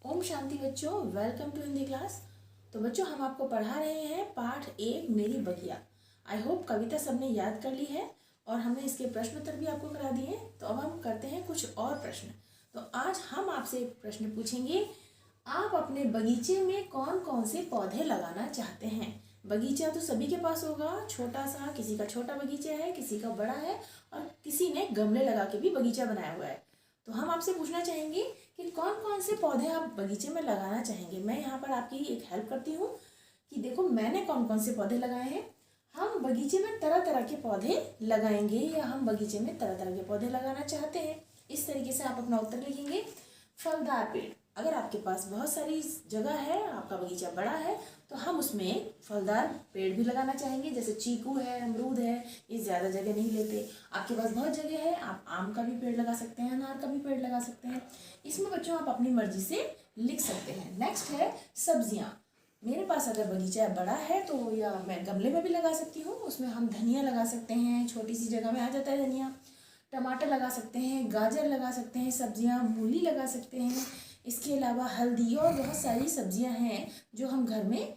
ओम शांति बच्चों, welcome to Hindi class. तो बच्चों, हम आपको पढ़ा रहे हैं पाठ 1 मेरी बगिया। आई होप कविता सबने याद कर ली है और हमने इसके प्रश्न उत्तर भी आपको करा दिए हैं। तो अब हम करते हैं कुछ और प्रश्न। तो आज हम आपसे एक प्रश्न पूछेंगे, आप अपने बगीचे में कौन कौन से पौधे लगाना चाहते हैं। बगीचा तो सभी के पास होगा, छोटा सा, किसी का छोटा बगीचा है, किसी का बड़ा है और किसी ने गमले लगा के भी बगीचा बनाया हुआ है। तो हम आपसे पूछना चाहेंगे कि कौन कौन से पौधे आप बगीचे में लगाना चाहेंगे। मैं यहाँ पर आपकी एक हेल्प करती हूँ कि देखो मैंने कौन कौन से पौधे लगाए हैं। हम बगीचे में तरह तरह के पौधे लगाएंगे या हम बगीचे में तरह तरह के पौधे लगाना चाहते हैं। इस तरीके से आप अपना उत्तर लिखेंगे। फलदार पेड़, अगर आपके पास बहुत सारी जगह है, आपका बगीचा बड़ा है, तो हम उसमें फलदार पेड़ भी लगाना चाहेंगे। जैसे चीकू है, अमरूद है, ये ज़्यादा जगह नहीं लेते। आपके पास बहुत जगह है, आप आम का भी पेड़ लगा सकते हैं, अनार का भी पेड़ लगा सकते हैं। इसमें बच्चों आप अपनी मर्जी से लिख सकते हैं। नेक्स्ट है सब्जियाँ। मेरे पास अगर बगीचा बड़ा है तो या मैं गमले में भी लगा सकती हूँ। उसमें हम धनिया लगा सकते हैं, छोटी सी जगह में आ जाता है धनिया। टमाटर लगा सकते हैं, गाजर लगा सकते हैं, सब्जियां मूली लगा सकते हैं। इसके अलावा हल्दी और बहुत सारी सब्जियां हैं जो हम घर में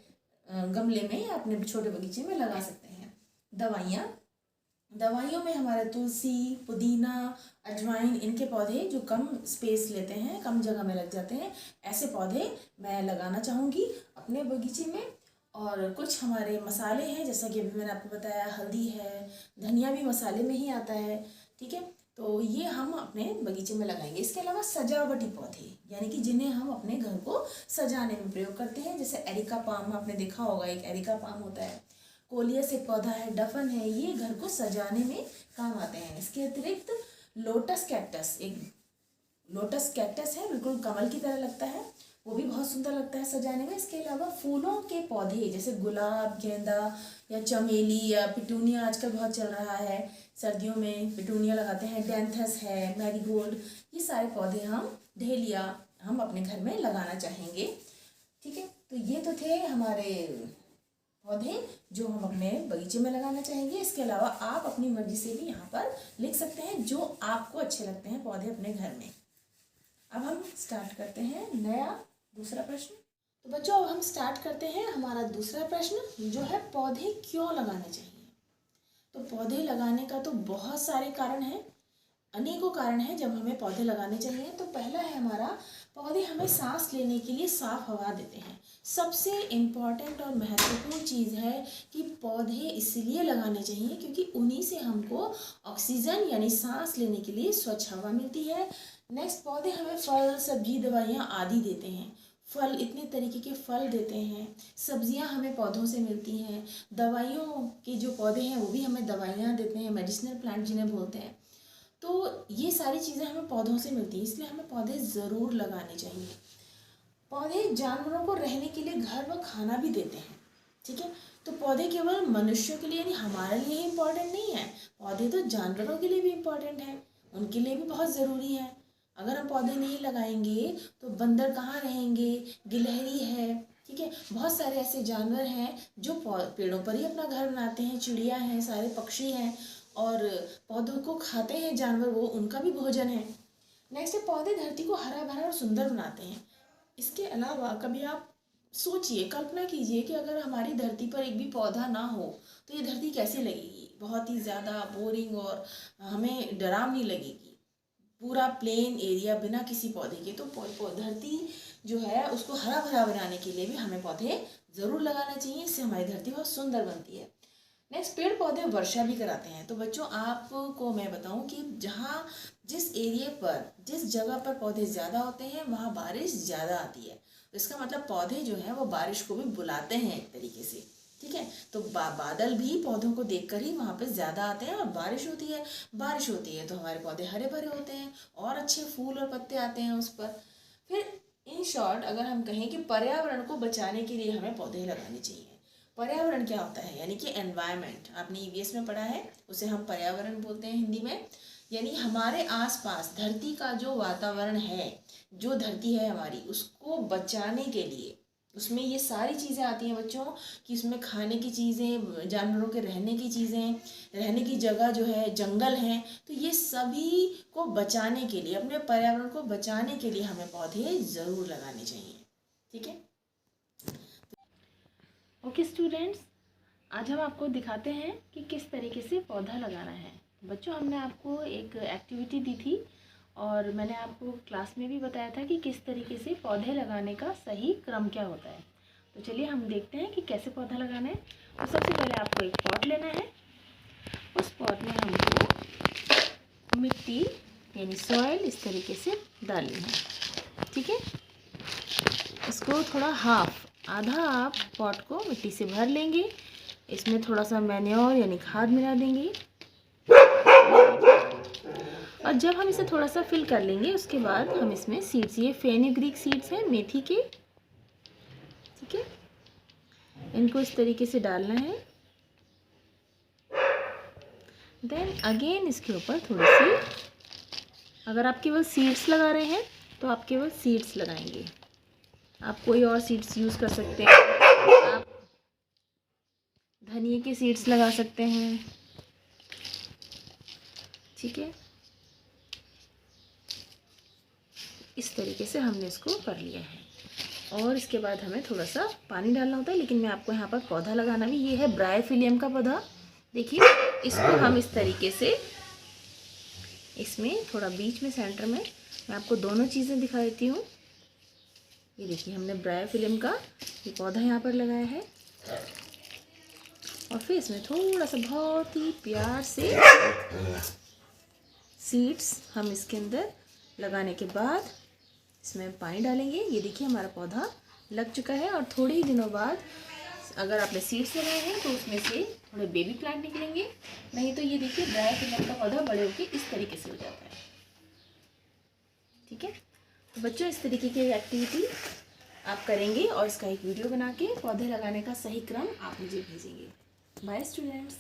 गमले में या अपने छोटे बगीचे में लगा सकते हैं। दवाइयों में हमारे तुलसी, पुदीना, अजवाइन, इनके पौधे जो कम स्पेस लेते हैं, कम जगह में लग जाते हैं, ऐसे पौधे मैं लगाना चाहूँगी अपने बगीचे में। और कुछ हमारे मसाले हैं, जैसा कि अभी मैंने आपको बताया, हल्दी है, धनिया भी मसाले में ही आता है, ठीक है। तो ये हम अपने बगीचे में लगाएंगे। इसके अलावा सजावटी पौधे, यानी कि जिन्हें हम अपने घर को सजाने में प्रयोग करते हैं, जैसे एरिका पाम, आपने देखा होगा, एक एरिका पाम होता है, कोलियस एक पौधा है, डफन है, ये घर को सजाने में काम आते हैं। इसके अतिरिक्त लोटस कैक्टस, एक लोटस कैक्टस है, बिल्कुल कमल की तरह लगता है, वो भी बहुत सुंदर लगता है सजाने में। इसके अलावा फूलों के पौधे जैसे गुलाब, गेंदा या चमेली या पिटूनिया आजकल बहुत चल रहा है, सर्दियों में पिटूनिया लगाते हैं, डैंथस है, मैरीगोल्ड, ये सारे पौधे हम, डेलिया, हम अपने घर में लगाना चाहेंगे, ठीक है। तो ये तो थे हमारे पौधे जो हम अपने बगीचे में लगाना चाहेंगे। इसके अलावा आप अपनी मर्जी से भी यहाँ पर लिख सकते हैं जो आपको अच्छे लगते हैं पौधे अपने घर में। अब हम स्टार्ट करते हैं नया दूसरा प्रश्न। तो बच्चों, अब हम स्टार्ट करते हैं हमारा दूसरा प्रश्न, जो है पौधे क्यों लगाने चाहिए। तो पौधे लगाने का तो बहुत सारे कारण हैं, अनेकों कारण हैं जब हमें पौधे लगाने चाहिए। तो पहला है हमारा, पौधे हमें सांस लेने के लिए साफ हवा देते हैं। सबसे इम्पॉर्टेंट और महत्वपूर्ण चीज़ है कि पौधे इसलिए लगाने चाहिए क्योंकि उन्हीं से हमको ऑक्सीजन यानी सांस लेने के लिए स्वच्छ हवा मिलती है। नेक्स्ट, पौधे हमें फल, सब्जी, दवाइयाँ आदि देते हैं। फल, इतने तरीके के फल देते हैं। सब्जियां हमें पौधों से मिलती हैं। दवाइयों के जो पौधे हैं वो भी हमें दवाइयाँ देते हैं, मेडिसिनल प्लांट जिन्हें बोलते हैं। तो ये सारी चीज़ें हमें पौधों से मिलती हैं, इसलिए हमें पौधे ज़रूर लगाने चाहिए। पौधे जानवरों को रहने के लिए घर व खाना भी देते हैं, ठीक है। तो पौधे केवल मनुष्यों के लिए यानी हमारे लिए ही इम्पोर्टेंट नहीं है, पौधे तो जानवरों के लिए भी इम्पोर्टेंट है, उनके लिए भी बहुत ज़रूरी है। अगर हम पौधे नहीं लगाएंगे तो बंदर कहाँ रहेंगे, गिलहरी है, ठीक है, बहुत सारे ऐसे जानवर हैं जो पेड़ों पर ही अपना घर बनाते हैं, चिड़िया हैं, सारे पक्षी हैं और पौधों को खाते हैं जानवर, वो उनका भी भोजन है। नेक्स्ट है, पौधे धरती को हरा भरा और सुंदर बनाते हैं। इसके अलावा कभी आप सोचिए, कल्पना कीजिए कि अगर हमारी धरती पर एक भी पौधा ना हो तो ये धरती कैसी लगेगी। बहुत ही ज़्यादा बोरिंग और हमें डरावनी लगेगी। पूरा प्लेन एरिया बिना किसी पौधे के। तो धरती जो है उसको हरा भरा बनाने के लिए भी हमें पौधे ज़रूर लगाना चाहिए, इससे हमारी धरती बहुत सुंदर बनती है। नेक्स्ट, पेड़ पौधे वर्षा भी कराते हैं। तो बच्चों, आपको मैं बताऊं कि जहाँ जिस एरिया पर, जिस जगह पर पौधे ज़्यादा होते हैं वहाँ बारिश ज़्यादा आती है। तो इसका मतलब पौधे जो हैं वो बारिश को भी बुलाते हैं एक तरीके से, ठीक है। तो बादल भी पौधों को देखकर ही वहाँ पे ज़्यादा आते हैं और बारिश होती है। बारिश होती है तो हमारे पौधे हरे भरे होते हैं और अच्छे फूल और पत्ते आते हैं उस पर। फिर इन शॉर्ट अगर हम कहें कि पर्यावरण को बचाने के लिए हमें पौधे लगाने चाहिए। पर्यावरण क्या होता है, यानी कि एनवायरनमेंट, आपने ईवीएस में पढ़ा है, उसे हम पर्यावरण बोलते हैं हिंदी में। यानी हमारे आसपास धरती का जो वातावरण है, जो धरती है हमारी, उसको बचाने के लिए उसमें ये सारी चीज़ें आती हैं बच्चों कि उसमें खाने की चीज़ें, जानवरों के रहने की चीज़ें, रहने की जगह जो है, जंगल हैं। तो ये सभी को बचाने के लिए, अपने पर्यावरण को बचाने के लिए हमें पौधे ज़रूर लगाने चाहिए। ठीक है। ओके स्टूडेंट्स, आज हम आपको दिखाते हैं कि किस तरीके से पौधा लगाना है। बच्चों, हमने आपको एक एक्टिविटी दी थी और मैंने आपको क्लास में भी बताया था कि किस तरीके से पौधे लगाने का सही क्रम क्या होता है। तो चलिए हम देखते हैं कि कैसे पौधा लगाना है। तो सबसे पहले आपको एक पॉट लेना है। उस पॉट में हमको मिट्टी यानी सॉइल इस तरीके से डालनी है। ठीक है। इसको थोड़ा आधा आप पॉट को मिट्टी से भर लेंगे। इसमें थोड़ा सा मैन्योर यानी खाद मिला देंगे और जब हम इसे थोड़ा सा फिल कर लेंगे उसके बाद हम इसमें सीड्स, ये फेनुग्रीक सीड्स हैं मेथी के। ठीक है। इनको इस तरीके से डालना है। देन अगेन इसके ऊपर थोड़ी सी, अगर आप केवल सीड्स लगा रहे हैं तो आप केवल सीड्स लगाएंगे। आप कोई और सीड्स यूज़ कर सकते हैं। आप धनिए के सीड्स लगा सकते हैं। ठीक है। इस तरीके से हमने इसको कर लिया है और इसके बाद हमें थोड़ा सा पानी डालना होता है। लेकिन मैं आपको यहाँ पर पौधा लगाना भी, ये है ब्रायोफिलियम का पौधा। देखिए, इसको हम इस तरीके से, इसमें थोड़ा बीच में सेंटर में, मैं आपको दोनों चीज़ें दिखा देती हूँ। ये देखिए, हमने ब्रायोफिलियम का ये पौधा यहाँ पर लगाया है और फिर इसमें थोड़ा सा बहुत ही प्यार से सीड्स हम इसके अंदर लगाने के बाद इसमें पानी डालेंगे। ये देखिए, हमारा पौधा लग चुका है और थोड़े ही दिनों बाद अगर आपने सीड्स लगाए हैं तो उसमें से थोड़े बेबी प्लांट निकलेंगे, नहीं तो ये देखिए ब्रायोफिलियम का पौधा बड़े होकर इस तरीके से हो जाता है। ठीक है। तो बच्चों, इस तरीके की एक्टिविटी आप करेंगे और इसका एक वीडियो बना के पौधे लगाने का सही क्रम आप मुझे भेजेंगे। Bye students.